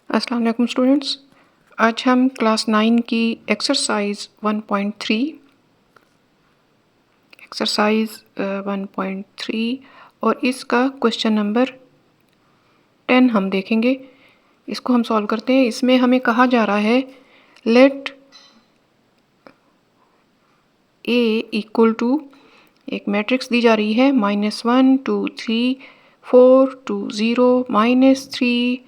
अस्सलाम वालेकुम स्टूडेंट्स। आज हम क्लास 9 की एक्सरसाइज 1.3 और इसका क्वेश्चन नंबर 10 हम देखेंगे। इसको हम सॉल्व करते हैं। इसमें हमें कहा जा रहा है लेट ए इक्वल टू, एक मैट्रिक्स दी जा रही है -1 2 3 4 2 0 -3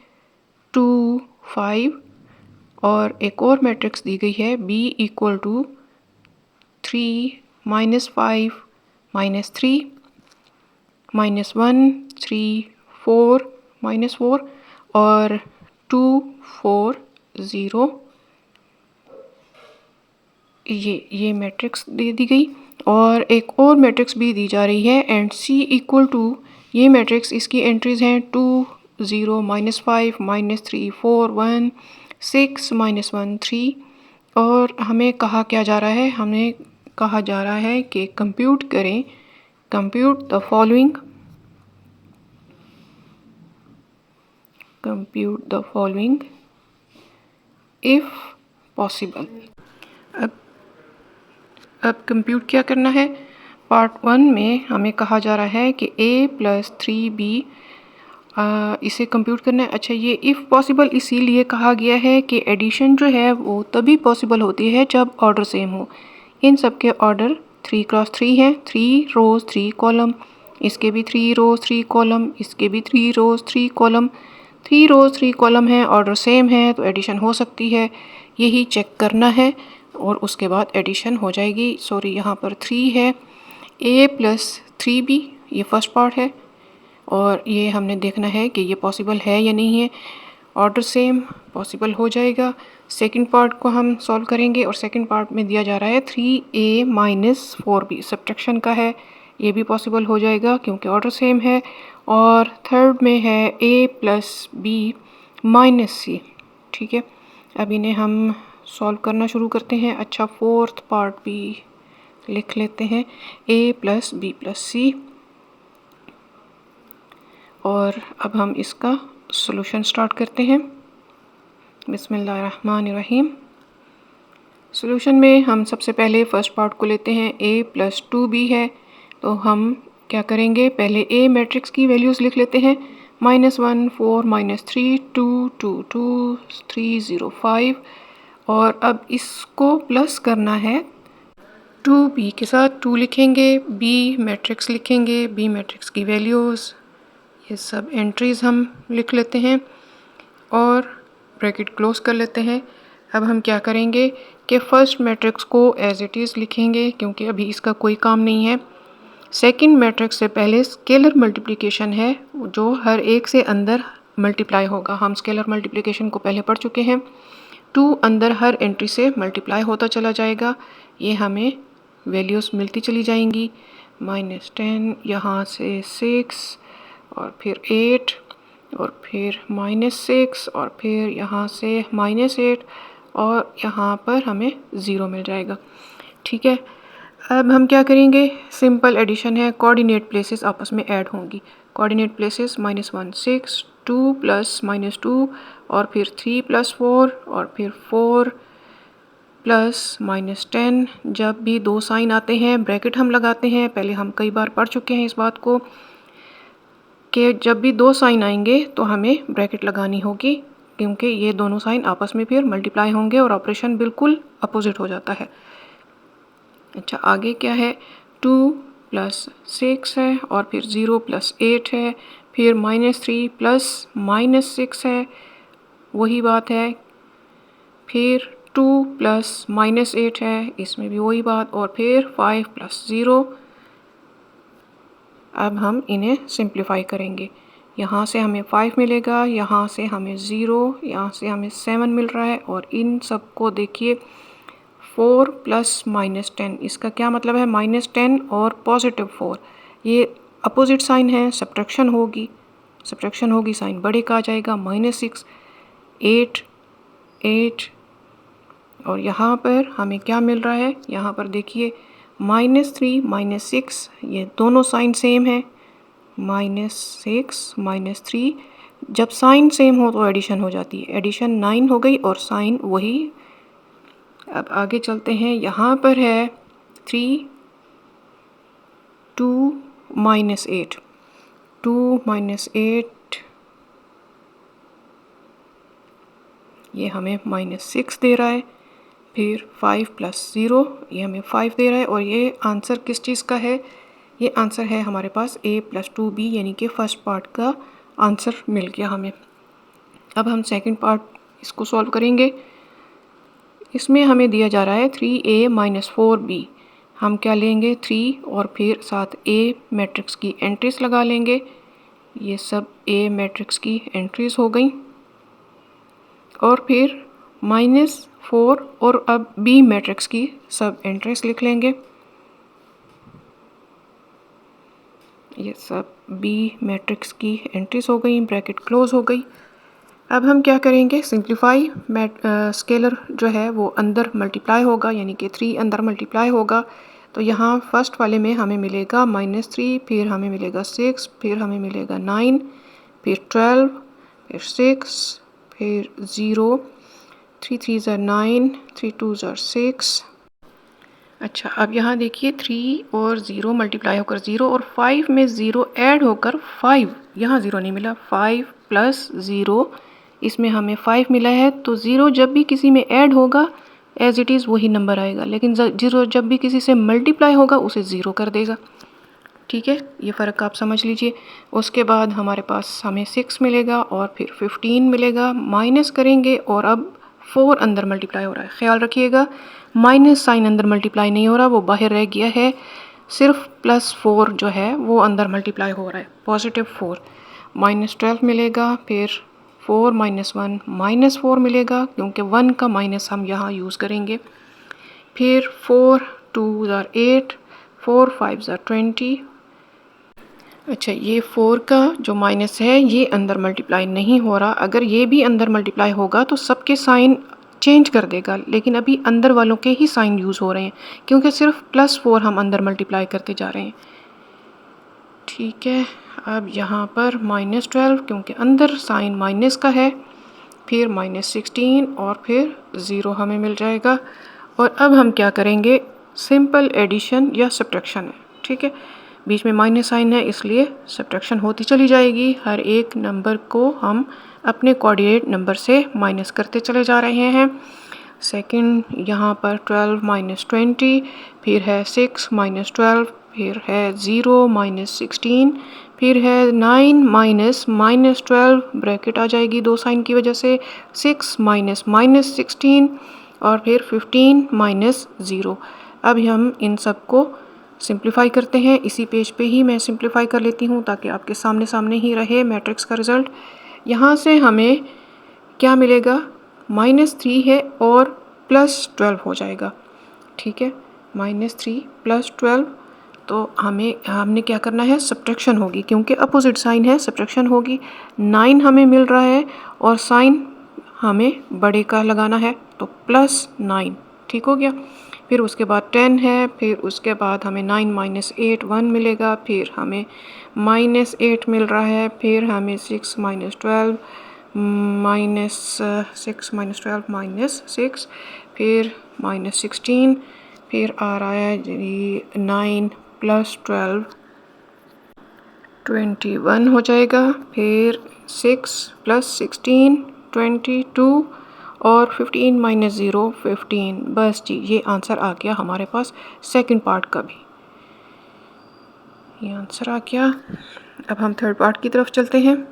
2 5, और एक और मैट्रिक्स दी गई है b इक्वल टू 3 -5 -3 -1 3 4 -4 और 2 4 0। ये मैट्रिक्स दे दी गई और एक और मैट्रिक्स भी दी जा रही है एंड c इक्वल टू, ये मैट्रिक्स इसकी एंट्रीज हैं 2 0 -5 -3 4 1 6 -1 3। और हमें कहा क्या जा रहा है, हमें कहा जा रहा है कि कंप्यूट करें, compute the following if possible. अब कंप्यूट क्या करना है। पार्ट 1 में हमें कहा जा रहा है कि a + 3b, इसे कंप्यूट करना है। अच्छा, ये इफ़ पॉसिबल इसीलिए कहा गया है कि एडिशन जो है वो तभी पॉसिबल होती है जब ऑर्डर सेम हो। इन सब के ऑर्डर 3 क्रॉस 3 है, 3 रोज़ 3 कॉलम, इसके भी 3 रोज़ 3 कॉलम, इसके भी 3 रोज़ 3 कॉलम, 3 रोज़ 3 कॉलम है, ऑर्डर सेम है तो एडिशन हो सकती है। यही चेक करना है और उसके बाद एडिशन हो जाएगी। सॉरी, यहाँ पर 3 है, a + 3b, ये फर्स्ट पार्ट है और ये हमने देखना है कि ये पॉसिबल है या नहीं है। ऑर्डर सेम पॉसिबल हो जाएगा। सेकंड पार्ट को हम सॉल्व करेंगे और सेकंड पार्ट में दिया जा रहा है 3a - 4b, सब्ट्रैक्शन का है, ये भी पॉसिबल हो जाएगा क्योंकि ऑर्डर सेम है। और थर्ड में है a + b - c। ठीक है, अब इन्हें हम सॉल्व करना शुरू करते हैं। अच्छा, फोर्थ पार्ट भी लिख लेते हैं, a + b + c। और अब हम इसका सॉल्यूशन स्टार्ट करते हैं। बिस्मिल्लाहिर्रहमानिर्रहीम। सॉल्यूशन में हम सबसे पहले फर्स्ट पार्ट को लेते हैं, a + 2b है तो हम क्या करेंगे, पहले a मैट्रिक्स की वैल्यूज़ लिख लेते हैं। -1 4 -3 2 2 2 3 0 5। और अब इसको प्लस करना है 2b के साथ, 2 लिखेंगे, b मैट्रिक्स लिखेंगे, b मैट्रिक्स की वैल्यूज़, ये सब एंट्रीज़ हम लिख लेते हैं और ब्रैकेट क्लोज कर लेते हैं। अब हम क्या करेंगे कि फर्स्ट मैट्रिक्स को एज इट इज़ लिखेंगे क्योंकि अभी इसका कोई काम नहीं है। सेकंड मैट्रिक्स से पहले स्केलर मल्टीप्लिकेशन है जो हर एक से अंदर मल्टीप्लाई होगा। हम स्केलर मल्टीप्लिकेशन को पहले पढ़ चुके हैं। 2 अंदर हर एंट्री से मल्टीप्लाई होता चला जाएगा, ये हमें वैल्यूज़ मिलती चली जाएंगी। -10, यहाँ से 6 और फिर 8 और फिर -6 और फिर यहाँ से -8 और यहाँ पर हमें 0 मिल जाएगा। ठीक है, अब हम क्या करेंगे, सिंपल एडिशन है, कोऑर्डिनेट प्लेसेस आपस में ऐड होंगी। कोऑर्डिनेट प्लेसेस -1 6 2 + -2 और फिर 3 + 4 और फिर 4 + -10। जब भी 2 साइन आते हैं ब्रैकेट हम लगाते हैं। पहले हम कई बार पढ़ चुके हैं इस बात को कि जब भी 2 साइन आएंगे तो हमें ब्रैकेट लगानी होगी क्योंकि ये दोनों साइन आपस में फिर मल्टीप्लाई होंगे और ऑपरेशन बिल्कुल अपोजिट हो जाता है। अच्छा, आगे क्या है, 2 + 6 है और फिर 0 + 8 है, फिर -3 + -6 है, वही बात है, फिर 2 + -8 है, इसमें भी वही बात, और फिर 5 + 0। अब हम इन्हें सिंप्लीफाई करेंगे। यहाँ से हमें 5 मिलेगा, यहाँ से हमें 0, यहाँ से हमें 7 मिल रहा है और इन सब को देखिए 4 + -10, इसका क्या मतलब है, -10 और +4, ये अपोजिट साइन है, सब्ट्रैक्शन होगी, साइन बड़े का आ जाएगा, -6 8 8। और यहाँ पर हमें क्या मिल रहा है, यहाँ पर देखिए -3 -6, ये दोनों साइन सेम है, -6 -3 जब साइन सेम हो तो एडिशन हो जाती है। एडिशन 9 हो गई और साइन वही। अब आगे चलते हैं, यहाँ पर है 3 2 -8, 2 -8 ये हमें -6 दे रहा है। फिर 5 + 0 ये हमें 5 दे रहा है। और ये आंसर किस चीज़ का है? ये आंसर है हमारे पास a + 2b, यानी कि फर्स्ट पार्ट का आंसर मिल गया हमें। अब हम सेकंड पार्ट इसको सॉल्व करेंगे। इसमें हमें दिया जा रहा है 3a - 4b। हम क्या लेंगे? 3 और फिर साथ a मैट्रिक्स की एंट्रीज लगा लेंगे। ये सब a मैट्रिक्स की एंट्रीज हो गई। और फिर -4 और अब b मैट्रिक्स की सब एंट्रीज लिख लेंगे। ये सब b मैट्रिक्स की एंट्रीज हो गई, ब्रैकेट क्लोज हो गई। अब हम क्या करेंगे? सिंप्लीफाई। स्केलर जो है वो अंदर मल्टीप्लाई होगा, यानी कि 3 अंदर मल्टीप्लाई होगा। तो यहाँ फर्स्ट वाले में हमें मिलेगा -3, फिर हमें मिलेगा 6, फिर हमें मिलेगा 9, फिर 12, फिर 6, फिर 0, 3 3 ज़ा 9, 3 2 ज़ा 6। अच्छा, अब यहाँ देखिए 3 और 0 मल्टीप्लाई होकर 0 और 5 में 0 ऐड होकर 5, यहाँ 0 नहीं मिला, 5 + 0 इसमें हमें 5 मिला है। तो 0 जब भी किसी में ऐड होगा एज इट इज़ वही नंबर आएगा, लेकिन 0 जब भी किसी से मल्टीप्लाई होगा उसे 0 कर देगा। ठीक है, ये फ़र्क आप समझ लीजिए। उसके बाद हमारे पास हमें 6 मिलेगा और फिर 15 मिलेगा। माइनस करेंगे और अब 4 अंदर मल्टीप्लाई हो रहा है। ख्याल रखिएगा माइनस साइन अंदर मल्टीप्लाई नहीं हो रहा, वो बाहर रह गया है। सिर्फ +4 जो है वो अंदर मल्टीप्लाई हो रहा है, +4। -12 मिलेगा, फिर 4 - 1 -4 मिलेगा, क्योंकि 1 का माइनस हम यहाँ यूज़ करेंगे। फिर 4 2 ज़ा 8, 4 5 ज़ा 20। अच्छा, ये 4 का जो माइनस है ये अंदर मल्टीप्लाई नहीं हो रहा। अगर ये भी अंदर मल्टीप्लाई होगा तो सबके साइन चेंज कर देगा, लेकिन अभी अंदर वालों के ही साइन यूज़ हो रहे हैं, क्योंकि सिर्फ +4 हम अंदर मल्टीप्लाई करते जा रहे हैं। ठीक है, अब यहाँ पर -12, क्योंकि अंदर साइन माइनस का है, फिर -16 और फिर 0 हमें मिल जाएगा। और अब हम क्या करेंगे? सिंपल एडिशन या सब्ट्रैक्शन है। ठीक है, बीच में माइनस साइन है इसलिए सब्ट्रैक्शन होती चली जाएगी। हर एक नंबर को हम अपने कोऑर्डिनेट नंबर से माइनस करते चले जा रहे हैं। सेकंड यहाँ पर 12 - 20, फिर है 6 - 12, फिर है 0 - 16, फिर है 9 - -12, ब्रैकेट आ जाएगी 2 साइन की वजह से, 6 - -16 और फिर 15 - 0। अब हम इन सब को सिंप्लीफाई करते हैं। इसी पेज पे ही मैं सिंप्लीफाई कर लेती हूँ ताकि आपके सामने सामने ही रहे मैट्रिक्स का रिज़ल्ट। यहाँ से हमें क्या मिलेगा? -3 है और +12 हो जाएगा। ठीक है, -3 + 12। तो हमने क्या करना है? सब्ट्रैक्शन होगी, क्योंकि अपोजिट साइन है, सब्ट्रैक्शन होगी। 9 हमें मिल रहा है और साइन हमें बड़े का लगाना है, तो +9। ठीक हो गया। फिर उसके बाद 10 है, फिर उसके बाद हमें 9 - 8 1 मिलेगा, फिर हमें -8 मिल रहा है, फिर हमें 6 - 12 -6, फिर -16, फिर आ रहा है जी 9 + 12 21 हो जाएगा, फिर 6 + 16 22 और 15 - 0 15। बस जी, ये आंसर आ गया हमारे पास सेकंड पार्ट का भी। ये आंसर आ गया। अब हम थर्ड पार्ट की तरफ चलते हैं।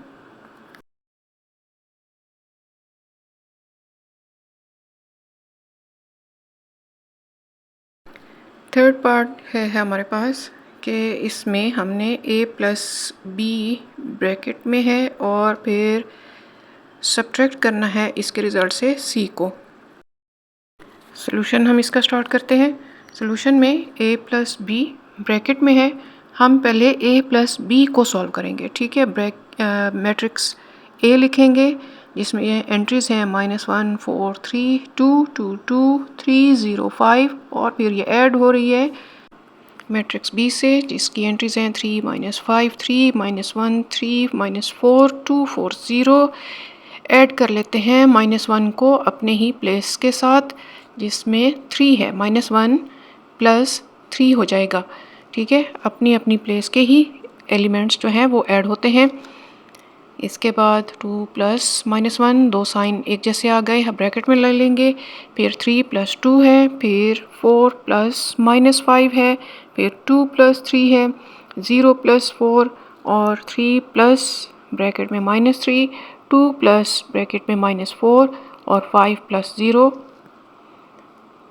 थर्ड पार्ट है हमारे पास कि इसमें हमने a + b ब्रैकेट में है और फिर सब्ट्रैक्ट करना है इसके रिज़ल्ट से c को। सॉल्यूशन हम इसका स्टार्ट करते हैं। सॉल्यूशन में a + b ब्रैकेट में है। हम पहले a + b को सॉल्व करेंगे। ठीक है, मैट्रिक्स a लिखेंगे जिसमें ये एंट्रीज़ हैं -1 4 3 2 2 2 3 0 5 और फिर ये ऐड हो रही है मैट्रिक्स बी से, जिसकी एंट्रीज हैं 3 -5 3 -1 3 -4 2 4 0। ऐड कर लेते हैं -1 को अपने ही प्लेस के साथ, जिसमें 3 है। -1 + 3 हो जाएगा। ठीक है, अपनी अपनी प्लेस के ही एलिमेंट्स जो हैं वो ऐड होते हैं। इसके बाद 2 + -1, दो साइन एक जैसे आ गए, ब्रैकेट में ले लेंगे। फिर 3 + 2 है, फिर 4 + -5 है, फिर 2 + 3 है, 0 + 4 और 3 + ब्रैकेट में -3, 2 + ब्रैकेट में -4 और 5 + 0।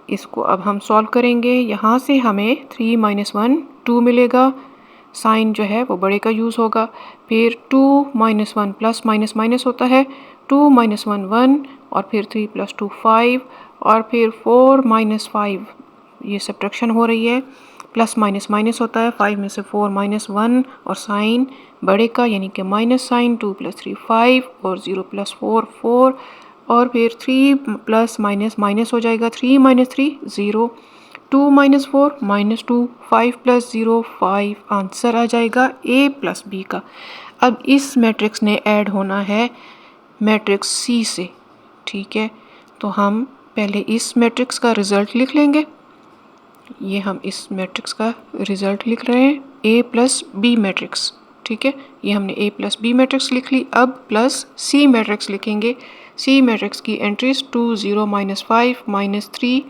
इसको अब हम सॉल्व करेंगे। यहाँ से हमें 3 - 1 2 मिलेगा, साइन जो है वो बड़े का यूज़ होगा। फिर 2 - 1 प्लस माइनस माइनस होता है, 2 - 1 1 और फिर 3 + 2 5 और फिर 4 - 5, ये सब्ट्रैक्शन हो रही है, प्लस माइनस माइनस होता है, 5 में से 4 - 1 और साइन बड़े का यानी कि माइनस साइन, 2 + 3 5 और 0 + 4 4 और फिर 3 प्लस माइनस माइनस हो जाएगा, 3 - 3 0, 2 - 4 -2, 5 + 0 5। आंसर आ जाएगा A + B का। अब इस मैट्रिक्स ने ऐड होना है मैट्रिक्स C से। ठीक है, तो हम पहले इस मैट्रिक्स का रिज़ल्ट लिख लेंगे। ये हम इस मैट्रिक्स का रिज़ल्ट लिख रहे हैं, A + B मैट्रिक्स। ठीक है, ये हमने A + B मैट्रिक्स लिख ली। अब प्लस C मैट्रिक्स लिखेंगे। C मैट्रिक्स की एंट्रीज 2 0 -5 -3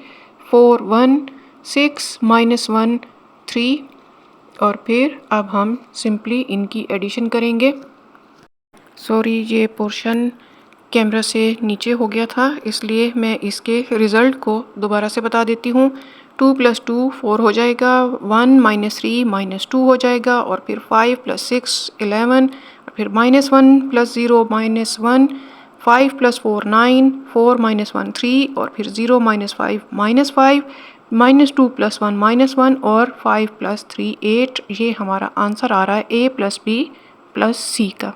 4 1 6 -1 3 और फिर अब हम सिंपली इनकी एडिशन करेंगे। सॉरी, ये पोर्शन कैमरा से नीचे हो गया था, इसलिए मैं इसके रिज़ल्ट को दोबारा से बता देती हूँ। 2 + 2 4 हो जाएगा, 1 - 3 -2 हो जाएगा और फिर 5 + 6 11 और फिर -1 + 0 -1, 5 + 4 9, 4 - 1 3 और फिर 0 - 5 -5, -2 + 1 -1 और 5 + 3 8। ये हमारा आंसर आ रहा है A + B + C का।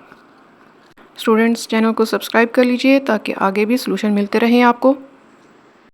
स्टूडेंट्स, चैनल को सब्सक्राइब कर लीजिए ताकि आगे भी सॉल्यूशन मिलते रहें आपको।